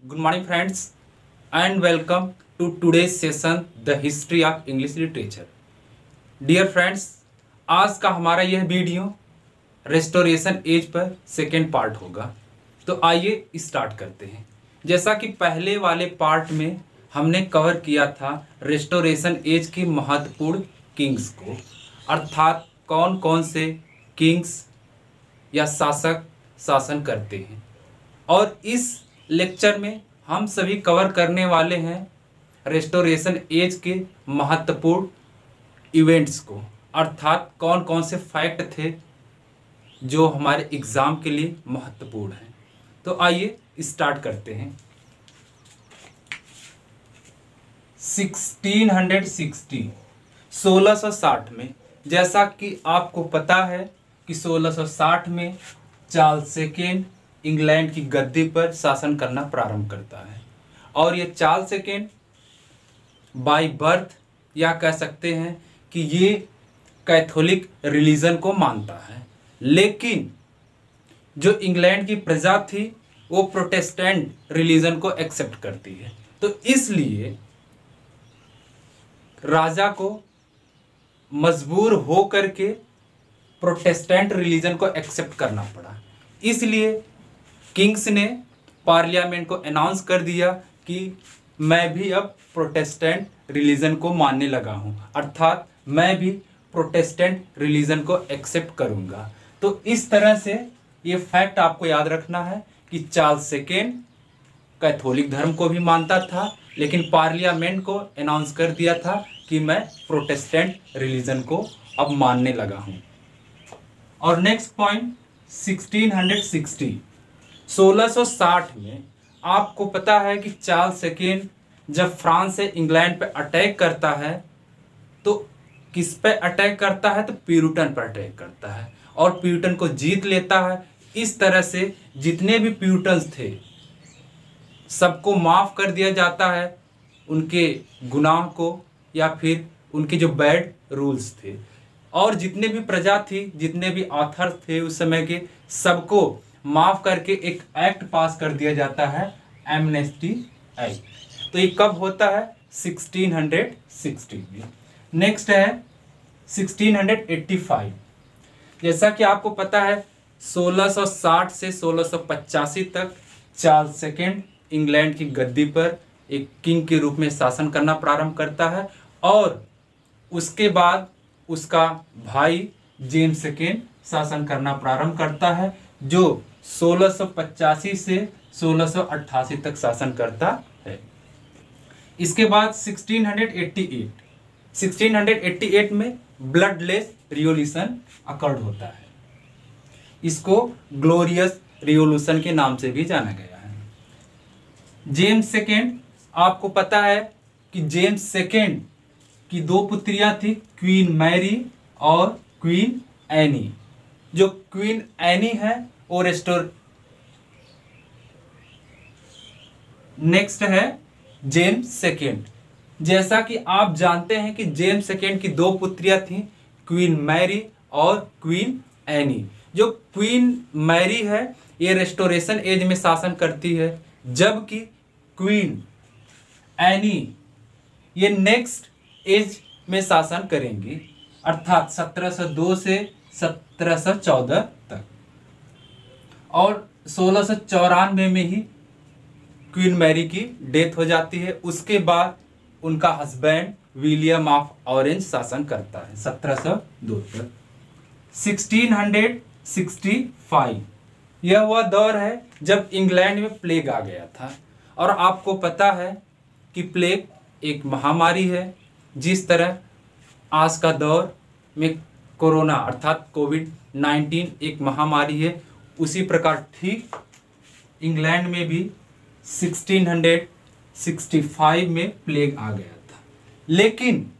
Good morning, friends, and welcome to today's session, The History of English Literature. Dear friends, आज का हमारा यह video restoration age पर second part होगा। तो आइए स्टार्ट करते हैं। जैसा कि पहले वाले पार्ट में हमने कवर किया था रेस्टोरेशन एज की महत्वपूर्ण किंग्स को, अर्थात कौन कौन से किंग्स या शासक शासन करते हैं। और इस लेक्चर में हम सभी कवर करने वाले हैं रेस्टोरेशन एज के महत्वपूर्ण इवेंट्स को, अर्थात कौन कौन से फैक्ट थे जो हमारे एग्ज़ाम के लिए महत्वपूर्ण हैं। तो आइए स्टार्ट करते हैं। 1660 में, जैसा कि आपको पता है कि 1660 में चार्ल्स सेकेंड इंग्लैंड की गद्दी पर शासन करना प्रारंभ करता है। और ये चार्ल्स सेकेंड बाय बर्थ या कह सकते हैं कि ये कैथोलिक रिलीजन को मानता है, लेकिन जो इंग्लैंड की प्रजा थी वो प्रोटेस्टेंट रिलीजन को एक्सेप्ट करती है। तो इसलिए राजा को मजबूर हो करके प्रोटेस्टेंट रिलीजन को एक्सेप्ट करना पड़ा। इसलिए किंग्स ने पार्लियामेंट को अनाउंस कर दिया कि मैं भी अब प्रोटेस्टेंट रिलीजन को मानने लगा हूं, अर्थात मैं भी प्रोटेस्टेंट रिलीजन को एक्सेप्ट करूंगा। तो इस तरह से ये फैक्ट आपको याद रखना है कि चार्ल्स सेकेंड कैथोलिक धर्म को भी मानता था, लेकिन पार्लियामेंट को अनाउंस कर दिया था कि मैं प्रोटेस्टेंट रिलीजन को अब मानने लगा हूं। और नेक्स्ट पॉइंट 1660 में आपको पता है कि चार्ल्स सेकेंड जब फ्रांस से इंग्लैंड पे अटैक करता है तो किस पे अटैक करता है, तो प्यूरिटन पर अटैक करता है और प्यूरिटन को जीत लेता है। इस तरह से जितने भी प्यूरिटन्स थे सबको माफ़ कर दिया जाता है, उनके गुनाह को या फिर उनके जो बैड रूल्स थे। और जितने भी प्रजा थी, जितने भी ऑथर थे उस समय के, सबको माफ़ करके एक एक्ट पास कर दिया जाता है, एमनेस्टी एक्ट। तो ये कब होता है? 1660 में। नेक्स्ट है 1685। जैसा कि आपको पता है 1660 से 1685 तक चार्ल्स सेकेंड इंग्लैंड की गद्दी पर एक किंग के रूप में शासन करना प्रारंभ करता है और उसके बाद उसका भाई जेम्स सेकेंड शासन करना प्रारंभ करता है, जो 1685 से 1688 तक शासन करता है। इसके बाद 1688 में ब्लडलेस रिवॉल्यूशन अकर्ड होता है। इसको ग्लोरियस रिवॉल्यूशन के नाम से भी जाना गया है। जेम्स सेकेंड, आपको पता है कि जेम्स सेकेंड की दो पुत्रियां थी, क्वीन मैरी और क्वीन एनी। जो क्वीन एनी है वो नेक्स्ट है जेम्स सेकेंड। जैसा कि आप जानते हैं कि जेम्स सेकेंड की दो पुत्रियां थीं, क्वीन मैरी और क्वीन एनी। जो क्वीन मैरी है ये रेस्टोरेशन एज में शासन करती है, जबकि क्वीन एनी ये नेक्स्ट एज में शासन करेंगी, अर्थात 1702 से 1714 तक। और 1694 में ही क्वीन मैरी की डेथ हो जाती है। उसके बाद उनका हस्बैंड विलियम ऑफ ऑरेंज शासन करता है 1702 तक। 1665 यह वह दौर है जब इंग्लैंड में प्लेग आ गया था। और आपको पता है कि प्लेग एक महामारी है, जिस तरह आज का दौर में कोरोना अर्थात कोविड-19 एक महामारी है, उसी प्रकार ठीक इंग्लैंड में भी 1665 में प्लेग आ गया था। लेकिन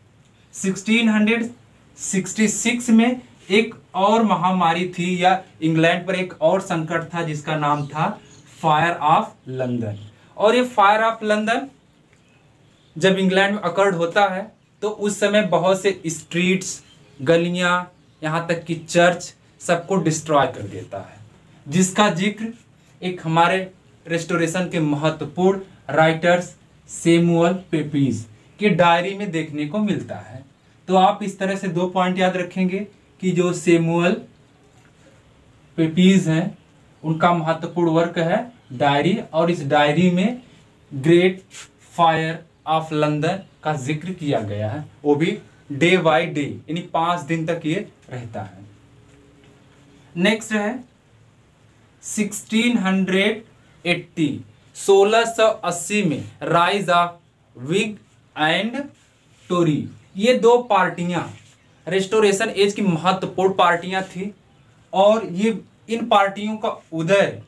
1666 में एक और महामारी थी, या इंग्लैंड पर एक और संकट था जिसका नाम था फायर ऑफ लंदन। और ये फायर ऑफ लंदन जब इंग्लैंड में अकर्ड होता है तो उस समय बहुत से स्ट्रीट्स, गलियां, यहाँ तक कि चर्च सबको डिस्ट्रॉय कर देता है, जिसका जिक्र एक हमारे रेस्टोरेशन के महत्वपूर्ण राइटर्स सैमुअल पेपीज की डायरी में देखने को मिलता है। तो आप इस तरह से 2 पॉइंट याद रखेंगे कि जो सैमुअल पेपीज हैं उनका महत्वपूर्ण वर्क है डायरी, और इस डायरी में ग्रेट फायर ऑफ लंदन का जिक्र किया गया है, वो भी डे बाय डे, यानी 5 दिन तक ये रहता है। नेक्स्ट है 1680 में rise of Whig and Tory. ये 2 पार्टियां रेस्टोरेशन एज की महत्वपूर्ण पार्टियां थी, और ये इन पार्टियों का उदय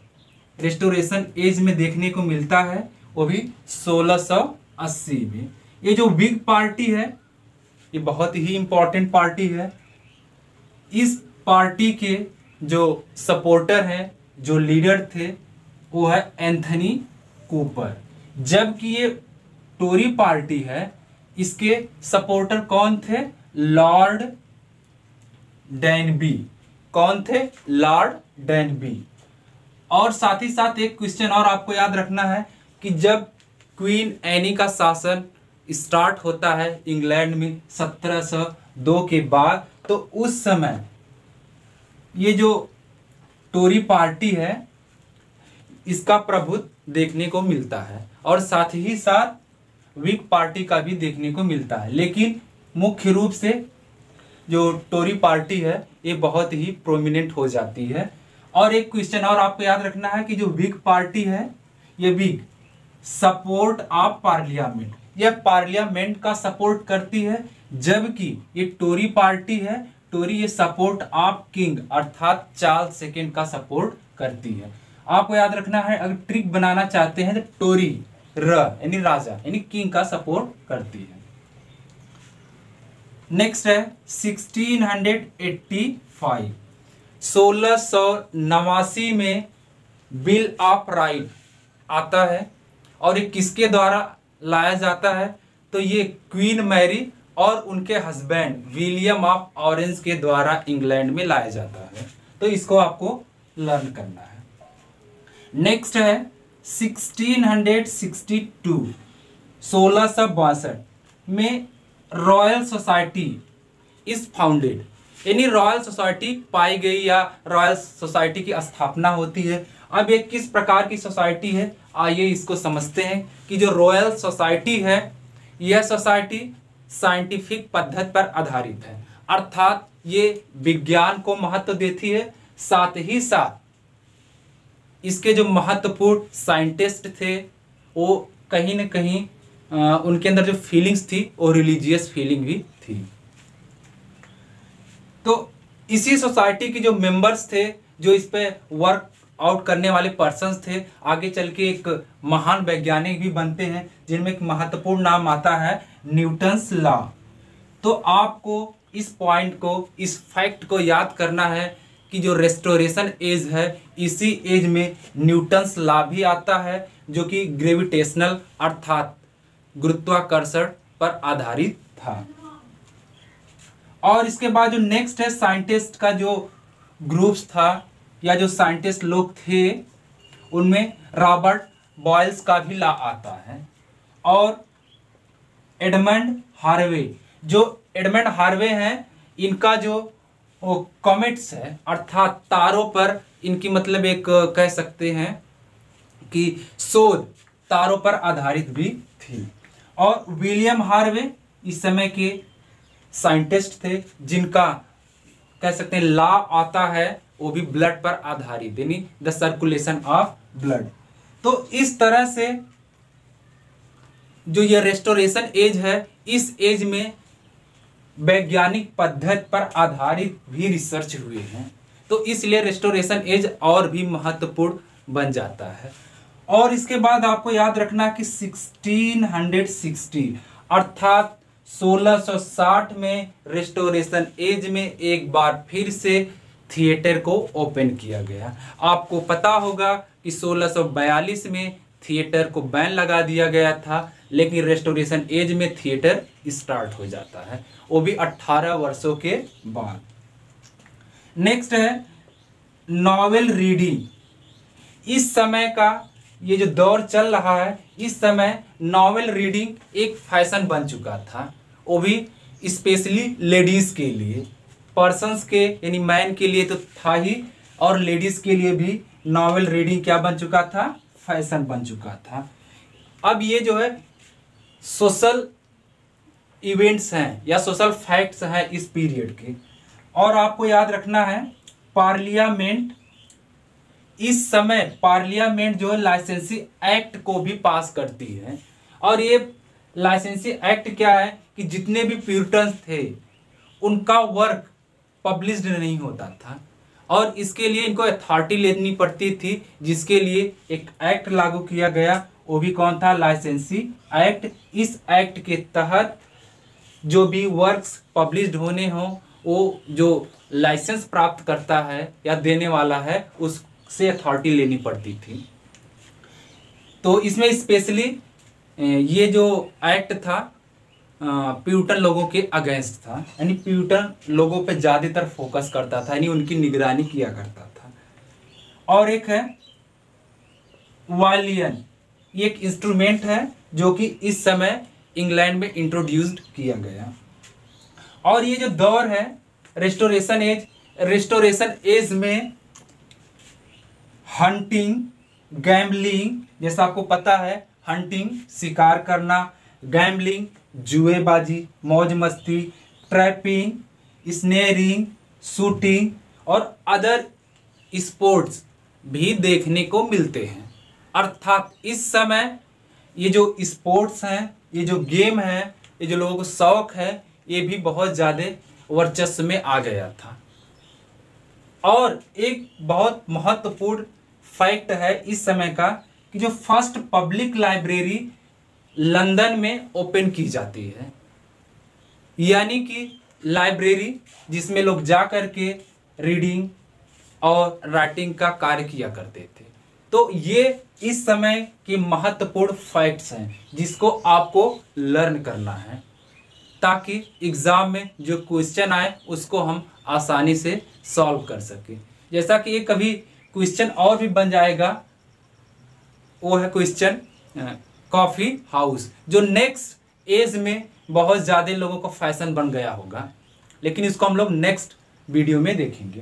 रेस्टोरेशन एज में देखने को मिलता है, वो भी 1680 में। ये जो विग पार्टी है ये बहुत ही इंपॉर्टेंट पार्टी है। इस पार्टी के जो सपोर्टर हैं, जो लीडर थे, वो है एंथनी कूपर। जबकि ये टोरी पार्टी है, इसके सपोर्टर कौन थे? लॉर्ड डैनबी। कौन थे? लॉर्ड डैनबी। और साथ ही साथ एक क्वेश्चन और आपको याद रखना है कि जब क्वीन एनी का शासन स्टार्ट होता है इंग्लैंड में 1702 के बाद, तो उस समय ये जो टोरी पार्टी है इसका प्रभुत्व देखने को मिलता है, और साथ ही साथ विग पार्टी का भी देखने को मिलता है। लेकिन मुख्य रूप से जो टोरी पार्टी है ये बहुत ही प्रोमिनेंट हो जाती है। और एक क्वेश्चन और आपको याद रखना है कि जो विग पार्टी है, ये विग सपोर्ट ऑफ पार्लियामेंट, यह पार्लियामेंट का सपोर्ट करती है, जबकि ये टोरी पार्टी है, टोरी ये सपोर्ट ऑफ किंग अर्थात चार्ल्स सेकंड का सपोर्ट करती है। आपको याद रखना है, अगर ट्रिक बनाना चाहते हैं तो टोरी यानी राजा यानी किंग का सपोर्ट करती है। नेक्स्ट है 1685, 1689 में बिल ऑफ राइट आता है, और ये किसके द्वारा लाया जाता है? तो ये क्वीन मैरी और उनके हस्बैंड विलियम ऑफ ऑरेंज के द्वारा इंग्लैंड में लाया जाता है। तो इसको आपको लर्न करना है। नेक्स्ट है 1662, 1662 में रॉयल सोसाइटी इज फाउंडेड, यानी रॉयल सोसाइटी पाई गई या रॉयल सोसाइटी की स्थापना होती है। अब ये किस प्रकार की सोसाइटी है, आइए इसको समझते हैं कि जो रॉयल सोसाइटी है यह सोसाइटी साइंटिफिक पद्धति पर आधारित है, अर्थात ये विज्ञान को महत्व देती है। साथ ही साथ इसके जो महत्वपूर्ण साइंटिस्ट थे वो कहीं न कहीं उनके अंदर जो फीलिंग्स थी वो रिलीजियस फीलिंग भी थी। तो इसी सोसाइटी के जो मेंबर्स थे, जो इस पे वर्क आउट करने वाले पर्सन्स थे, आगे चल के एक महान वैज्ञानिक भी बनते हैं, जिनमें एक महत्वपूर्ण नाम आता है न्यूटन्स लॉ। तो आपको इस पॉइंट को, इस फैक्ट को याद करना है कि जो रेस्टोरेशन एज है, इसी एज में न्यूटन्स लॉ भी आता है, जो कि ग्रेविटेशनल अर्थात गुरुत्वाकर्षण पर आधारित था। और इसके बाद जो नेक्स्ट है साइंटिस्ट का जो ग्रुप्स था या जो साइंटिस्ट लोग थे, उनमें रॉबर्ट बॉयल्स का भी लॉ आता है, और एडमंड हार्वे, जो एडमंड हार्वे हैं, इनका जो कॉमेट्स है अर्थात तारों पर इनकी मतलब एक कह सकते हैं कि शोध तारों पर आधारित भी थी। और विलियम हार्वे इस समय के साइंटिस्ट थे, जिनका कह सकते हैं लॉ आता है वो भी ब्लड पर आधारित, यानी द सर्कुलेशन ऑफ ब्लड। तो इस तरह से जो ये रेस्टोरेशन एज है, इस एज में वैज्ञानिक पद्धति पर आधारित भी रिसर्च हुए हैं, तो इसलिए रेस्टोरेशन एज और भी महत्वपूर्ण बन जाता है। और इसके बाद आपको याद रखना कि 1660 अर्थात 1660 में रेस्टोरेशन एज में एक बार फिर से थिएटर को ओपन किया गया। आपको पता होगा कि 1642 में थिएटर को बैन लगा दिया गया था, लेकिन रेस्टोरेशन एज में थिएटर स्टार्ट हो जाता है, वो भी 18 वर्षों के बाद। नेक्स्ट है नॉवेल रीडिंग। इस समय का ये जो दौर चल रहा है, इस समय नॉवेल रीडिंग एक फैशन बन चुका था, वो भी स्पेशली लेडीज़ के लिए, पर्सन्स के यानी मैन के लिए तो था ही, और लेडीज़ के लिए भी नॉवेल रीडिंग क्या बन चुका था, फैशन बन चुका था। अब ये जो है सोशल इवेंट्स हैं या सोशल फैक्ट्स हैं इस पीरियड के। और आपको याद रखना है, पार्लियामेंट, इस समय पार्लियामेंट जो है लाइसेंसी एक्ट को भी पास करती है। और ये लाइसेंसी एक्ट क्या है कि जितने भी प्यूरिटन्स थे उनका वर्क पब्लिश्ड नहीं होता था, और इसके लिए इनको अथॉरिटी लेनी पड़ती थी, जिसके लिए एक एक्ट लागू किया गया, वो भी कौन था, लाइसेंसी एक्ट। इस एक्ट के तहत जो भी वर्क्स पब्लिश्ड होने हों, वो जो लाइसेंस प्राप्त करता है या देने वाला है उससे अथॉरिटी लेनी पड़ती थी। तो इसमें स्पेशली ये जो एक्ट था प्यूरिटन लोगों के अगेंस्ट था, यानी प्यूरिटन लोगों पे ज़्यादातर फोकस करता था, यानी उनकी निगरानी किया करता था। और एक है वायलिन, ये एक इंस्ट्रूमेंट है जो कि इस समय इंग्लैंड में इंट्रोड्यूस्ड किया गया। और ये जो दौर है रेस्टोरेशन एज, रेस्टोरेशन एज में हंटिंग, गैम्बलिंग, जैसा आपको पता है, हंटिंग शिकार करना, गैम्बलिंग जुएबाजी, मौज मस्ती, ट्रैपिंग, स्नेयरिंग, शूटिंग और अदर स्पोर्ट्स भी देखने को मिलते हैं। अर्थात इस समय ये जो स्पोर्ट्स हैं, ये जो गेम है, ये जो लोगों को शौक है, ये भी बहुत ज़्यादा वर्चस्व में आ गया था। और एक बहुत महत्वपूर्ण फैक्ट है इस समय का कि जो फर्स्ट पब्लिक लाइब्रेरी लंदन में ओपन की जाती है, यानी कि लाइब्रेरी जिसमें लोग जा कर के रीडिंग और राइटिंग का कार्य किया करते थे। तो ये इस समय के महत्वपूर्ण फैक्ट्स हैं जिसको आपको लर्न करना है, ताकि एग्ज़ाम में जो क्वेश्चन आए उसको हम आसानी से सॉल्व कर सकें। जैसा कि ये कभी क्वेश्चन और भी बन जाएगा, वो है क्वेश्चन कॉफ़ी हाउस, जो नेक्स्ट एज में बहुत ज़्यादा लोगों को फैशन बन गया होगा, लेकिन इसको हम लोग नेक्स्ट वीडियो में देखेंगे।